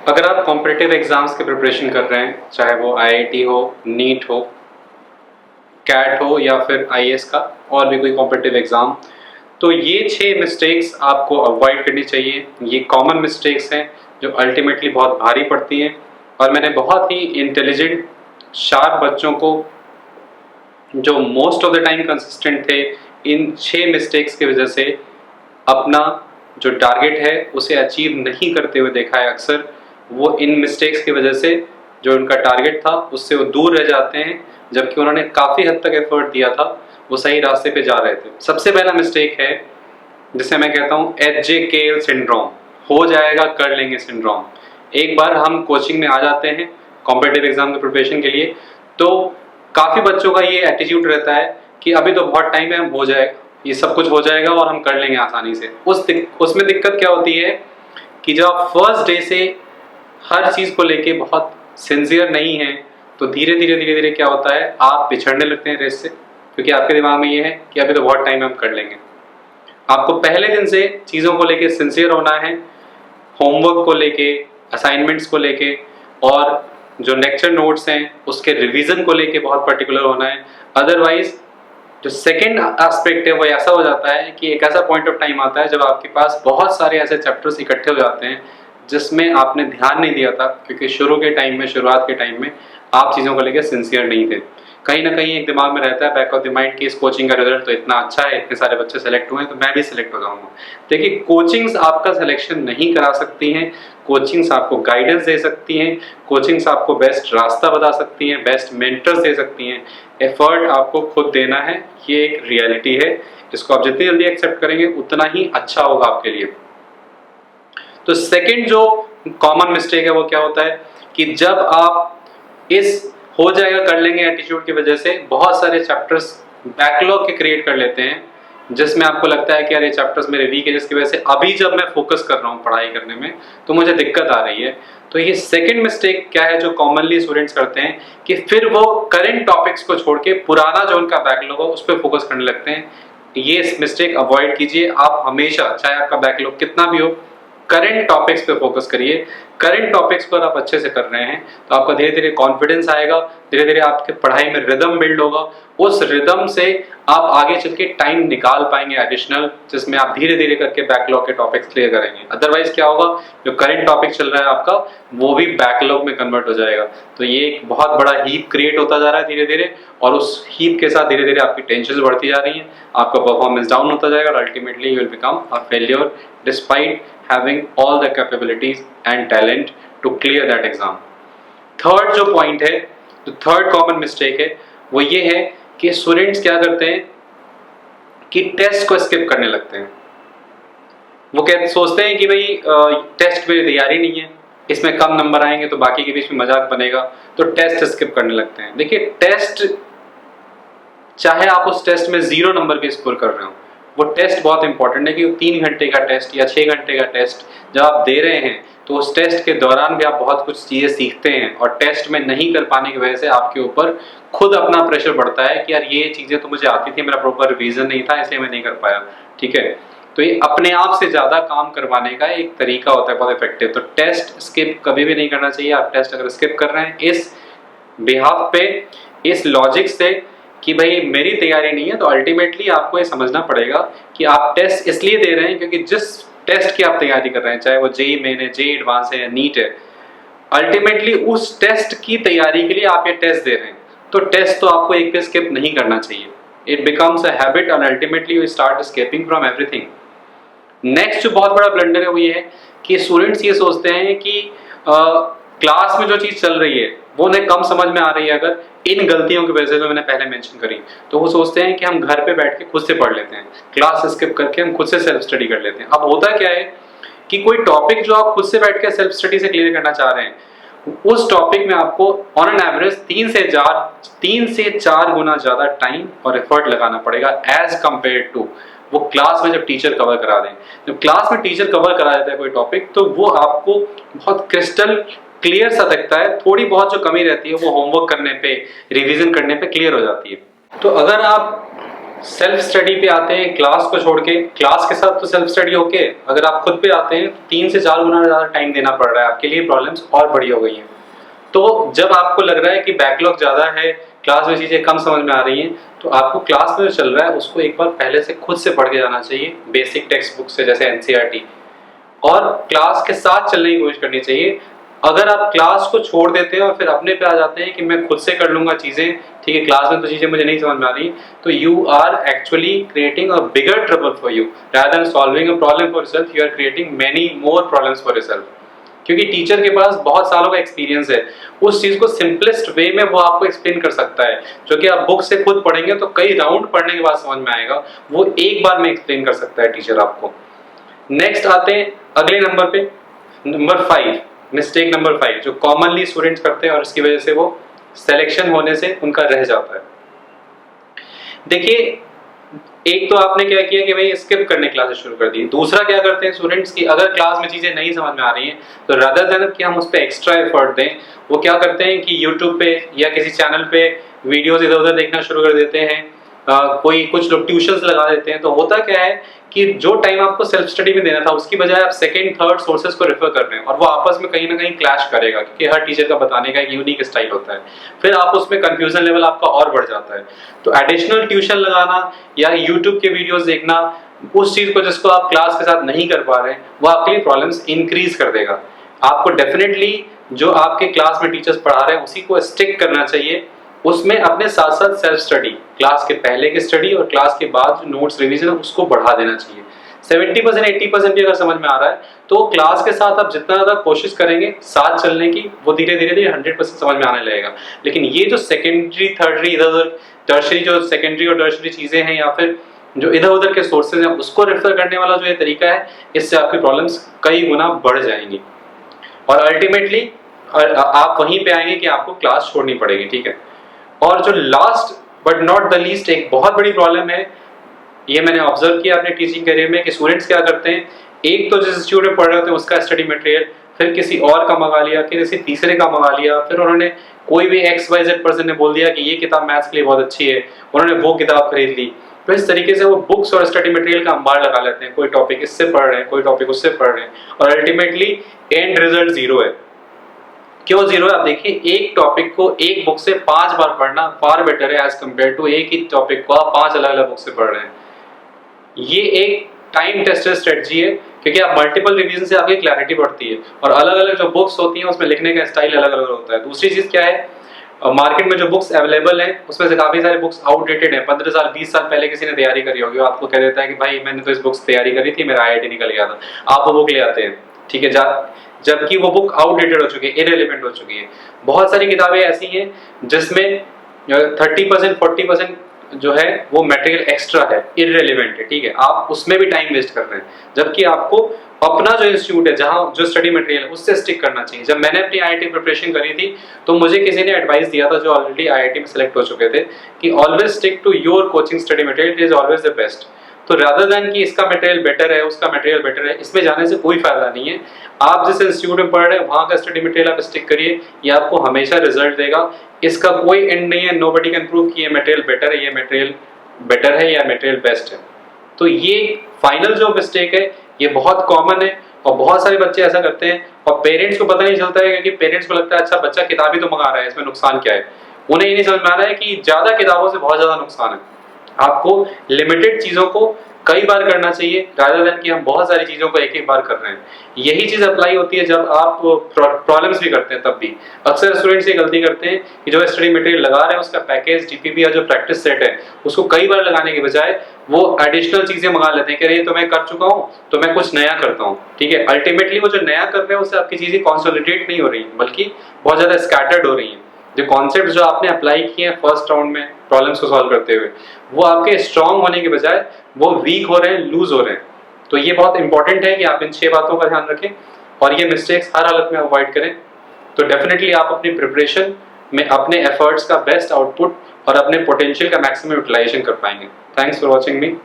अगर आप competitive exams की प्रिपरेशन कर रहे हैं, चाहे वो आईआईटी हो, नीट हो, कैट हो या फिर आईएएस का और भी कोई कॉम्पिटिटिव एग्जाम, तो ये 6 मिस्टेक्स आपको अवॉइड करनी चाहिए। ये कॉमन मिस्टेक्स हैं जो अल्टीमेटली बहुत भारी पड़ती हैं, और मैंने बहुत ही इंटेलिजेंट शार्प बच्चों को जो most of the time consistent थे, इन 6 मिस्टेक्स की वजह से अपना जो टारगेट है उसे अचीव नहीं करते हुए देखा है। अक्सर वो इन मिस्टेक्स की वजह से जो उनका टारगेट था उससे वो दूर रह जाते हैं, जबकि उन्होंने काफ़ी हद तक एफर्ट दिया था, वो सही रास्ते पे जा रहे थे। सबसे पहला मिस्टेक है जिसे मैं कहता हूँ एच.जे.के.एल सिंड्रोम, हो जाएगा कर लेंगे सिंड्रोम। एक बार हम कोचिंग में आ जाते हैं कॉम्पिटिटिव एग्जाम की प्रिपरेशन के लिए, तो काफ़ी बच्चों का ये एटीट्यूड रहता है कि अभी तो बहुत टाइम है, हम हो जाएगा, ये सब कुछ हो जाएगा और हम कर लेंगे आसानी से। उसमें दिक्कत क्या होती है कि जब आप फर्स्ट डे से हर चीज़ को लेके बहुत सिंसियर नहीं है, तो धीरे धीरे क्या होता है, आप पिछड़ने लगते हैं रेस से, क्योंकि आपके दिमाग में ये है कि अभी तो बहुत टाइम है, हम कर लेंगे। आपको पहले दिन से चीज़ों को लेके सिंसियर होना है, होमवर्क को लेके, असाइनमेंट्स को लेके, और जो लेक्चर नोट्स हैं उसके रिवीजन को लेके बहुत पर्टिकुलर होना है। अदरवाइज जो सेकेंड एस्पेक्ट है वो ऐसा हो जाता है कि एक ऐसा पॉइंट ऑफ टाइम आता है जब आपके पास बहुत सारे ऐसे चैप्टर्स इकट्ठे हो जाते हैं जिसमें आपने ध्यान नहीं दिया था, क्योंकि शुरुआत के टाइम में आप चीज़ों को लेकर सिंसियर नहीं थे। कहीं ना कहीं एक दिमाग में रहता है, बैक ऑफ द माइंड, कि इस कोचिंग का रिजल्ट तो इतना अच्छा है, इतने सारे बच्चे सेलेक्ट हुए हैं तो मैं भी सिलेक्ट हो जाऊंगा। देखिए, कोचिंग्स आपका सिलेक्शन नहीं करा सकती हैं, कोचिंग्स आपको गाइडेंस दे सकती हैं, कोचिंग्स आपको बेस्ट रास्ता बता सकती हैं, बेस्ट मेंटर्स दे सकती हैं। एफर्ट आपको खुद देना है, ये एक रियलिटी है। इसको आप जितनी जल्दी एक्सेप्ट करेंगे उतना ही अच्छा होगा आपके लिए। तो सेकंड जो कॉमन मिस्टेक है वो क्या होता है कि जब आप इस हो जाएगा कर लेंगे एटीट्यूड की वजह से बहुत सारे चैप्टर्स बैकलॉग के क्रिएट कर लेते हैं, जिसमें आपको लगता है कि यार ये चैप्टर्स मेरे वीक है, जिसकी वजह से अभी जब मैं फोकस कर रहा हूँ पढ़ाई करने में तो मुझे दिक्कत आ रही है। तो ये सेकंड मिस्टेक क्या है जो कॉमनली स्टूडेंट्स करते हैं कि फिर वो करंट टॉपिक्स को छोड़ के पुराना जो उनका बैकलॉग हो उस पर फोकस करने लगते हैं। ये मिस्टेक अवॉइड कीजिए। आप हमेशा, चाहे आपका बैकलॉग कितना भी हो, करंट टॉपिक्स पे फोकस करिए। करंट टॉपिक्स पर आप अच्छे से कर रहे हैं तो आपका धीरे धीरे कॉन्फिडेंस आएगा, धीरे धीरे आपके पढ़ाई में रिदम बिल्ड होगा। उस रिदम से आप आगे चल के टाइम निकाल पाएंगे एडिशनल, जिसमें आप धीरे धीरे करके बैकलॉग के टॉपिक्स क्लियर करेंगे। अदरवाइज क्या होगा, जो करंट टॉपिक चल रहा है आपका वो भी बैकलॉग में कन्वर्ट हो जाएगा। तो ये एक बहुत बड़ा हीप क्रिएट होता जा रहा है धीरे धीरे, और उस हीप के साथ धीरे धीरे आपकी टेंशन बढ़ती जा रही है, आपका परफॉर्मेंस डाउन होता जाएगा और ultimately you will become a failure despite having all the capabilities and talent to clear that exam. Third जो पॉइंट है, जो थर्ड कॉमन मिस्टेक है, वो ये है कि स्टूडेंट्स क्या करते हैं कि टेस्ट को स्किप करने लगते हैं। वो सोचते हैं कि भाई टेस्ट मेरी तैयारी नहीं है, इसमें कम नंबर आएंगे तो बाकी के बीच में मजाक बनेगा, तो टेस्ट स्किप करने लगते हैं। देखिए, टेस्ट, चाहे आप उस टेस्ट में 0 नंबर भी स्कोर कर रहे हो, वो टेस्ट बहुत इंपॉर्टेंट है कि 3 घंटे का टेस्ट या 6 घंटे का टेस्ट जब आप दे रहे हैं तो उस टेस्ट के दौरान भी आप बहुत कुछ चीज़ें सीखते हैं, और टेस्ट में नहीं कर पाने की वजह से आपके ऊपर खुद अपना प्रेशर बढ़ता है कि यार ये चीज़ें तो मुझे आती थी, मेरा प्रॉपर रिवीजन नहीं था इसलिए मैं नहीं कर पाया। ठीक है, तो ये अपने आप से ज़्यादा काम करवाने का एक तरीका होता है बहुत इफेक्टिव। तो टेस्ट स्किप कभी भी नहीं करना चाहिए। आप टेस्ट अगर स्किप कर रहे हैं इस बिहाफ पे, इस लॉजिक से कि भाई मेरी तैयारी नहीं है, तो अल्टीमेटली आपको ये समझना पड़ेगा कि आप टेस्ट इसलिए दे रहे हैं क्योंकि जिस टेस्ट की आप तैयारी कर रहे हैं, चाहे वो जेईई मेन है, जेईई एडवांस है या नीट है, अल्टीमेटली उस टेस्ट की तैयारी के लिए आप ये टेस्ट दे रहे हैं। तो टेस्ट तो आपको एक भी स्किप नहीं करना चाहिए। It becomes a habit and ultimately you start skipping from everything. Next जो बहुत बड़ा ब्लंडर है वो ये है कि स्टूडेंट्स ये सोचते हैं कि क्लास में जो चीज़ चल रही है वो उन्हें कम समझ में आ रही है, अगर इन गलतियों की वजह से जो मैंने पहले मेंशन करी, तो वो सोचते हैं कि हम घर पे बैठ के खुद से पढ़ लेते हैं, क्लास स्किप करके हम खुद से सेल्फ स्टडी कर लेते हैं। अब होता क्या है कि कोई टॉपिक जो आप खुद से बैठ के सेल्फ स्टडी से क्लियर करना चाह रहे हैं, उस टॉपिक में आपको ऑन एन एवरेज 3 से 4 गुना ज़्यादा टाइम और एफर्ट लगाना पड़ेगा एज कम्पेयर टू वो क्लास में जब टीचर कवर करा दें। जब क्लास में टीचर कवर करा देता है कोई टॉपिक, तो वो आपको बहुत क्रिस्टल क्लियर सा दिखता है, थोड़ी बहुत जो कमी रहती है वो होमवर्क करने पे, रिवीजन करने पे क्लियर हो जाती है। तो अगर आप सेल्फ स्टडी पे आते हैं क्लास को छोड़ के। क्लास के साथ तो सेल्फ स्टडी ओके, अगर आप खुद पे आते हैं 3 से 4 गुना ज़्यादा टाइम देना पड़ रहा है, आपके लिए प्रॉब्लम्स और बड़ी हो गई हैं। तो जब आपको लग रहा है कि बैकलॉग ज़्यादा है, क्लास में चीज़ें कम समझ में आ रही हैं, तो आपको क्लास में जो चल रहा है उसको एक बार पहले से खुद से पढ़ के जाना चाहिए, बेसिक टेक्स्ट बुक से जैसे एनसीईआरटी, और क्लास के साथ चलने की कोशिश करनी चाहिए। अगर आप क्लास को छोड़ देते हैं और फिर अपने पे आ जाते हैं कि मैं खुद से कर लूंगा चीज़ें, ठीक है, क्लास में तो चीज़ें मुझे नहीं समझ में आ रही, तो you are actually creating a bigger trouble for you rather than solving a problem for yourself. You are creating many more problems for yourself, क्योंकि टीचर के पास बहुत सालों का एक्सपीरियंस है, उस चीज को सिंपलेस्ट वे में वो आपको एक्सप्लेन कर सकता है, जो कि आप बुक से खुद पढ़ेंगे तो कई राउंड पढ़ने के बाद समझ में आएगा, वो एक बार में एक्सप्लेन कर सकता है टीचर आपको। नेक्स्ट आते हैं अगले नंबर पे, नंबर 5, मिस्टेक नंबर 5 जो कॉमनली स्टूडेंट्स करते हैं और इसकी वजह से वो सिलेक्शन होने से उनका रह जाता है। देखिए, एक तो आपने क्या किया कि भाई स्किप करने क्लासेस शुरू कर दी। दूसरा क्या करते हैं स्टूडेंट्स की, अगर क्लास में चीजें नहीं समझ में आ रही हैं तो रादर देन कि हम उस पर एक्स्ट्रा एफर्ट दें, वो क्या करते हैं कि यूट्यूब पे या किसी चैनल पे वीडियोस इधर उधर देखना शुरू कर देते हैं। कोई कुछ लोग ट्यूशंस लगा देते हैं। तो होता क्या है कि जो टाइम आपको सेल्फ स्टडी में देना था उसकी बजाय आप सेकंड थर्ड सोर्सेज को रेफर कर रहे हैं, और वो आपस में कहीं ना कहीं क्लैश करेगा, क्योंकि हर टीचर का बताने का एक यूनिक स्टाइल होता है। फिर आप उसमें कंफ्यूजन लेवल आपका और बढ़ जाता है। तो एडिशनल ट्यूशन लगाना या यूट्यूब के वीडियोस देखना, उस चीज को जिसको आप क्लास के साथ नहीं कर पा रहे हैं, वो आपके लिए प्रॉब्लम्स इंक्रीज कर देगा। आपको डेफिनेटली जो आपके क्लास में टीचर्स पढ़ा रहे हैं उसी को स्टिक करना चाहिए, उसमें अपने साथ साथ सेल्फ स्टडी, क्लास के पहले की स्टडी और क्लास के बाद जो नोट्स रिवीजन है उसको बढ़ा देना चाहिए। 70% 80% भी अगर समझ में आ रहा है तो क्लास के साथ आप जितना ज्यादा कोशिश करेंगे साथ चलने की, वो धीरे धीरे 100% समझ में आने लगेगा। लेकिन ये जो सेकेंडरी थर्डरी इधर उधर टर्शरी, जो सेकेंडरी और टर्शरी चीजें हैं या फिर जो इधर उधर के सोर्सेज हैं उसको रेफर करने वाला जो ये तरीका है, इससे आपकी प्रॉब्लम्स कई गुना बढ़ जाएंगी और अल्टीमेटली आप वहीं पे आएंगे कि आपको क्लास छोड़नी पड़ेगी। ठीक है, और जो last but not the least एक बहुत बड़ी प्रॉब्लम है, ये मैंने ऑब्जर्व किया अपने टीचिंग करियर में, कि स्टूडेंट्स क्या करते हैं, एक तो जिस इंस्टीट्यूट में पढ़ रहे होते हैं उसका स्टडी मटेरियल फिर किसी और का मंगा लिया, फिर किसी तीसरे का मंगा लिया, फिर उन्होंने कोई भी XYZ पर्सन ने बोल दिया कि ये किताब मैथ्स के लिए बहुत अच्छी है, उन्होंने वो किताब खरीद ली। तो इस तरीके से वो बुक्स और स्टडी मटेरियल का अंबार लगा लेते हैं, कोई टॉपिक इससे पढ़ रहे हैं, कोई टॉपिक उससे पढ़ रहे हैं, और अल्टीमेटली एंड रिजल्ट जीरो है। क्यों जीरो है? आप देखिए, एक टॉपिक को एक बुक से 5 बार पढ़ना फार बेटर है एज कम्पेयर टू एक ही टॉपिक को आप 5 अलग अलग बुक से पढ़ रहे हैं। ये एक टाइम टेस्टेड स्ट्रेटजी है, क्योंकि आप मल्टीपल रिवीजन से आपकी क्लैरिटी बढ़ती है और अलग अलग जो बुक्स होती हैं उसमें लिखने का स्टाइल अलग अलग होता है। दूसरी चीज क्या है, मार्केट में जो बुक्स अवेलेबल हैं उसमें से काफी सारी बुक्स आउटडेटेड है। 15 साल 20 साल पहले किसी ने तैयारी करी होगी, आपको कह देता है कि भाई मैंने तो इस बुक्स तैयारी करी थी, मेरा IIT निकल गया था, आप वो बुक ले आते हैं। ठीक है, जबकि वो बुक आउटडेटेड हो चुकी है, इररिलेवेंट हो चुकी है। बहुत सारी किताबें ऐसी हैं जिसमें 30% 40% जो है वो मटेरियल एक्स्ट्रा है, इररिलेवेंट है। ठीक है, आप उसमें भी टाइम वेस्ट कर रहे हैं, जबकि आपको अपना जो इंस्टीट्यूट है जहां जो स्टडी मटेरियल है उससे स्टिक करना चाहिए। जब मैंने अपनी IIT प्रिपरेशन करी थी तो मुझे किसी ने एडवाइस दिया था, जो ऑलरेडी IIT में सेलेक्ट हो चुके थे, कि always stick to your coaching study material, it is always the best. तो रादर देन कि इसका मटेरियल बेटर है, उसका मटेरियल बेटर है, इसमें जाने से कोई फायदा नहीं है। आप जिस इंस्टीट्यूट में पढ़ रहे हैं वहां का स्टडी मटेरियल आप स्टिक करिए, ये आपको हमेशा रिजल्ट देगा। इसका कोई एंड नहीं है, नोबडी कैन प्रूव कि ये मटेरियल बेटर है, ये मटेरियल बेटर है या मटेरियल बेस्ट है। तो ये फाइनल जो मिस्टेक है ये बहुत कॉमन है और बहुत सारे बच्चे ऐसा करते हैं और पेरेंट्स को पता नहीं चलता है, क्योंकि पेरेंट्स को लगता है अच्छा बच्चा किताब ही तो मंगा रहा है, इसमें नुकसान क्या है। उन्हें ये नहीं समझ में आ रहा है कि ज्यादा किताबों से बहुत ज्यादा नुकसान है। आपको लिमिटेड चीजों को कई बार करना चाहिए रादर देन कि हम बहुत सारी चीजों को एक एक बार कर रहे हैं। यही चीज अप्लाई होती है जब आप प्रॉब्लम्स भी करते हैं, तब भी अक्सर स्टूडेंट्स ये गलती करते हैं कि जो स्टडी मटेरियल लगा रहे हैं उसका पैकेज DPP या जो प्रैक्टिस सेट है उसको कई बार लगाने के बजाय वो एडिशनल चीजें मंगा लेते हैं कि अरे ये तो मैं कर चुका हूँ तो मैं कुछ नया करता हूँ। ठीक है, अल्टीमेटली वो जो नया कर रहे हैं उससे आपकी चीजें कॉन्सोलिडेट नहीं हो रही है, बल्कि बहुत ज्यादा स्कैटर्ड हो रही है। जो कॉन्सेप्ट जो आपने अप्लाई किए हैं फर्स्ट राउंड में प्रॉब्लम्स को सॉल्व करते हुए, वो आपके स्ट्रांग होने के बजाय वो वीक हो रहे हैं, लूज हो रहे हैं। तो ये बहुत इंपॉर्टेंट है कि आप इन 6 बातों का ध्यान रखें और ये मिस्टेक्स हर हालत में अवॉइड करें। तो डेफिनेटली आप अपनी प्रिपरेशन में अपने एफर्ट्स का बेस्ट आउटपुट और अपने पोटेंशियल का मैक्सिमम यूटिलाइजेशन कर पाएंगे। Thanks for watching me.